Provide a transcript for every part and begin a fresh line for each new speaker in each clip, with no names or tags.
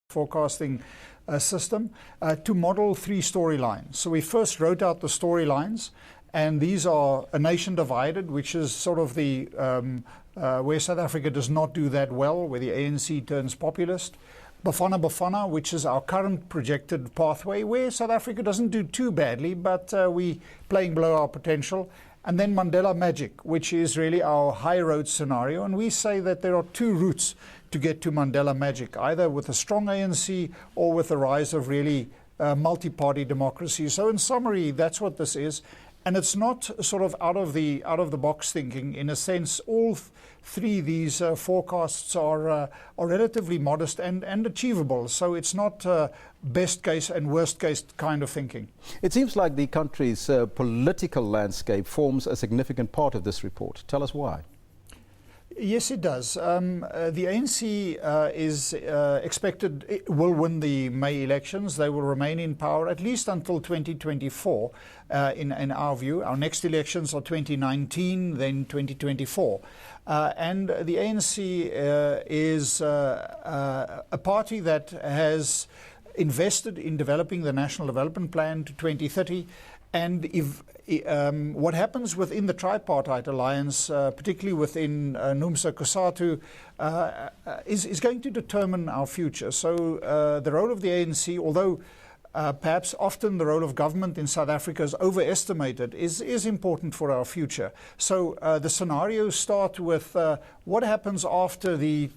forecasting system to model 3 storylines. So we first wrote out the storylines, and these are a nation divided, which is sort of the where South Africa does not do that well, where the ANC turns populist. Bafana Bafana, which is our current projected pathway, where South Africa doesn't do too badly, but we playing below our potential. And then Mandela Magic, which is really our high road scenario. And we say that there are 2 routes to get to Mandela Magic, either with a strong ANC or with the rise of really multi-party democracy. So in summary, that's what this is. And it's not sort of out of the box thinking. In a sense, all 3 these forecasts are relatively modest and achievable. So it's not best case and worst case kind of thinking.
It seems like the country's political landscape forms a significant part of this report. Tell us why.
Yes, it does. The ANC is expected will win the May elections. They will remain in power at least until 2024, in our view. Our next elections are 2019, then 2024. And the ANC is a party that has invested in developing the National Development Plan to 2030. And if what happens within the tripartite alliance, particularly within NUMSA COSATU, is going to determine our future. So the role of the ANC, although perhaps often the role of government in South Africa is overestimated, is important for our future. So the scenarios start with what happens after the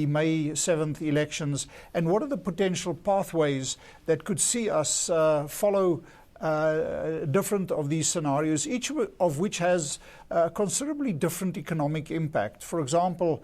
May 7th elections, and what are the potential pathways that could see us follow different of these scenarios, each of which has considerably different economic impact. For example,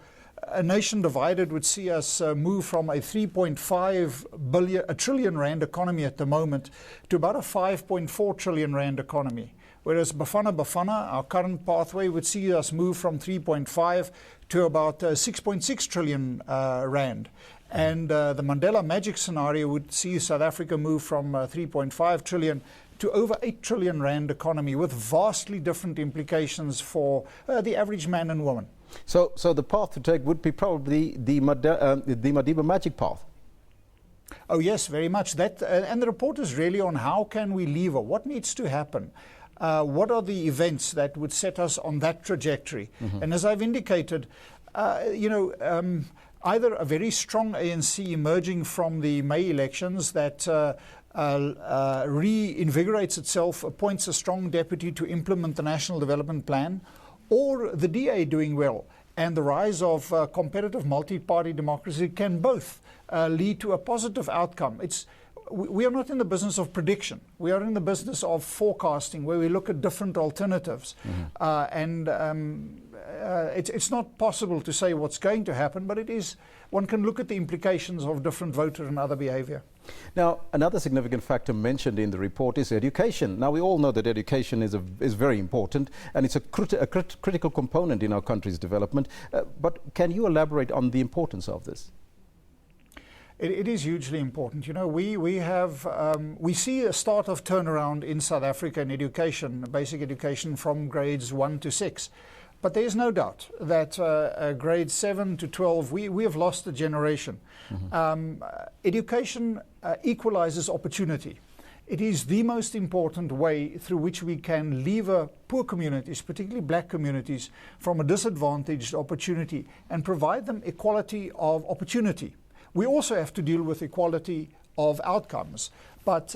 a nation divided would see us move from a 3.5 trillion rand economy at the moment to about a 5.4 trillion rand economy. Whereas Bafana Bafana, our current pathway, would see us move from 3.5 to about 6.6 trillion rand. And the Mandela Magic scenario would see South Africa move from 3.5 trillion to over 8 trillion rand economy, with vastly different implications for the average man and woman.
So the path to take would be probably the Madiba Magic path.
Oh yes, very much. That and the report is really on how can we lever, what needs to happen, what are the events that would set us on that trajectory. And as I've indicated, either a very strong ANC emerging from the May elections that reinvigorates itself, appoints a strong deputy to implement the National Development Plan, or the DA doing well, and the rise of competitive multi-party democracy can both lead to a positive outcome. We are not in the business of prediction. We are in the business of forecasting, where we look at different alternatives. It's not possible to say what's going to happen, but one can look at the implications of different voter and other behavior.
Now, another significant factor mentioned in the report is education. Now, we all know that education is very important, and it's a critical component in our country's development. But can you elaborate on the importance of this?
It is hugely important. You know, we see a start of turnaround in South Africa in education, basic education from grades 1 to 6. But there is no doubt that grades 7 to 12, we have lost a generation. Education equalizes opportunity. It is the most important way through which we can lever poor communities, particularly black communities, from a disadvantaged opportunity and provide them equality of opportunity. We also have to deal with equality of outcomes. But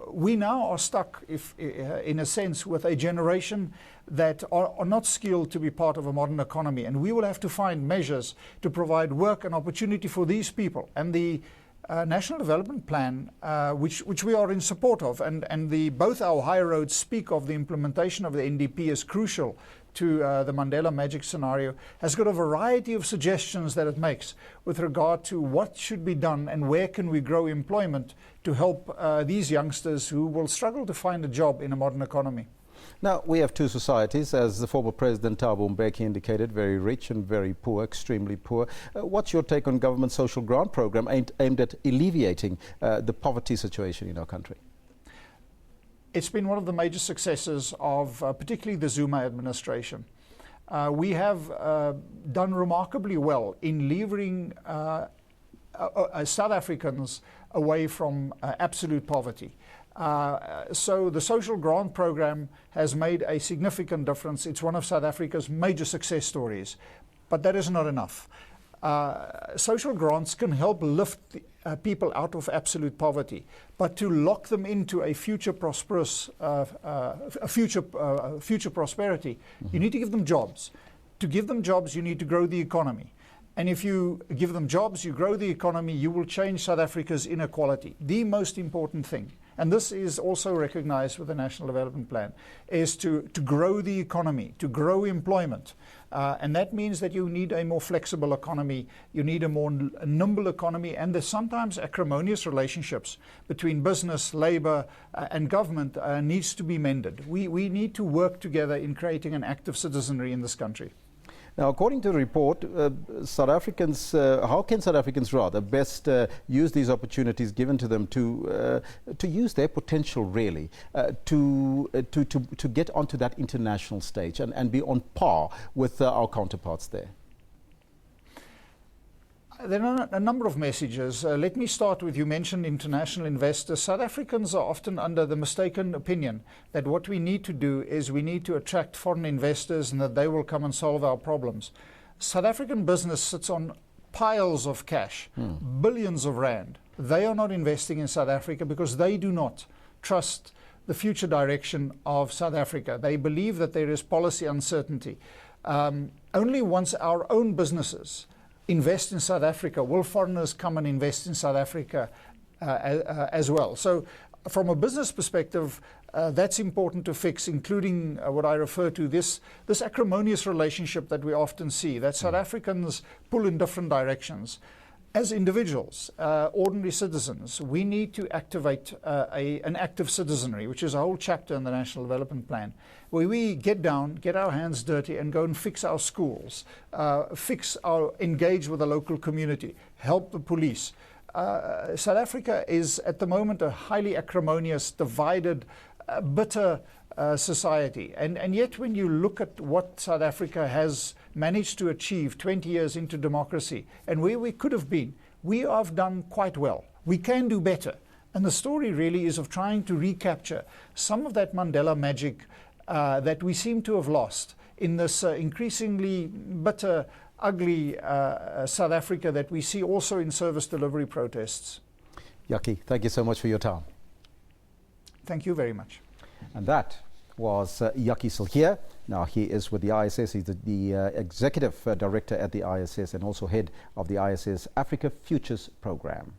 we now are stuck, in a sense, with a generation that are not skilled to be part of a modern economy. And we will have to find measures to provide work and opportunity for these people. And the National Development Plan, which we are in support of, and both our high roads speak of the implementation of the NDP as crucial to the Mandela Magic scenario, has got a variety of suggestions that it makes with regard to what should be done and where can we grow employment to help these youngsters who will struggle to find a job in a modern economy.
Now, we have 2 societies, as the former President Thabo Mbeki indicated, very rich and very poor, extremely poor. What's your take on government social grant program aimed at alleviating the poverty situation in our country?
It's been one of the major successes of particularly the Zuma administration. We have done remarkably well in levering South Africans away from absolute poverty. So the social grant program has made a significant difference. It's one of South Africa's major success stories, but that is not enough. Social grants can help lift people out of absolute poverty, but to lock them into a future prosperous, future prosperity, you need to give them jobs. To give them jobs, you need to grow the economy. And if you give them jobs, you grow the economy, you will change South Africa's inequality. The most important thing, and this is also recognized with the National Development Plan, is to grow the economy, to grow employment. And that means that you need a more flexible economy, you need a more nimble economy, and there's sometimes acrimonious relationships between business, labor, and government needs to be mended. We need to work together in creating an active citizenry in this country.
Now, according to the report, South Africans, how can South Africans rather best use these opportunities given to them to use their potential really to get onto that international stage and be on par with our counterparts there?
There are a number of messages. Let me start with, you mentioned international investors. South Africans are often under the mistaken opinion that what we need to do is we need to attract foreign investors and that they will come and solve our problems. South African business sits on piles of cash, billions of rand. They are not investing in South Africa because they do not trust the future direction of South Africa. They believe that there is policy uncertainty. Only once our own businesses invest in South Africa will foreigners come and invest in South Africa as well. So from a business perspective, that's important to fix, including what I refer to this acrimonious relationship that we often see, that South Africans pull in different directions. As individuals, ordinary citizens, we need to activate an active citizenry, which is a whole chapter in the National Development Plan, where we get down, get our hands dirty and go and fix our schools, engage with the local community, help the police. South Africa is at the moment a highly acrimonious, divided, bitter society. And yet when you look at what South Africa has managed to achieve 20 years into democracy and where we could have been, we have done quite well. We can do better. And the story really is of trying to recapture some of that Mandela magic that we seem to have lost in this increasingly bitter, ugly South Africa that we see also in service delivery protests.
Jackie, thank you so much for your time.
Thank you very much.
And that was Jackie Cilliers. Now he is with the ISS. He's the Executive Director at the ISS and also head of the ISS Africa Futures Programme.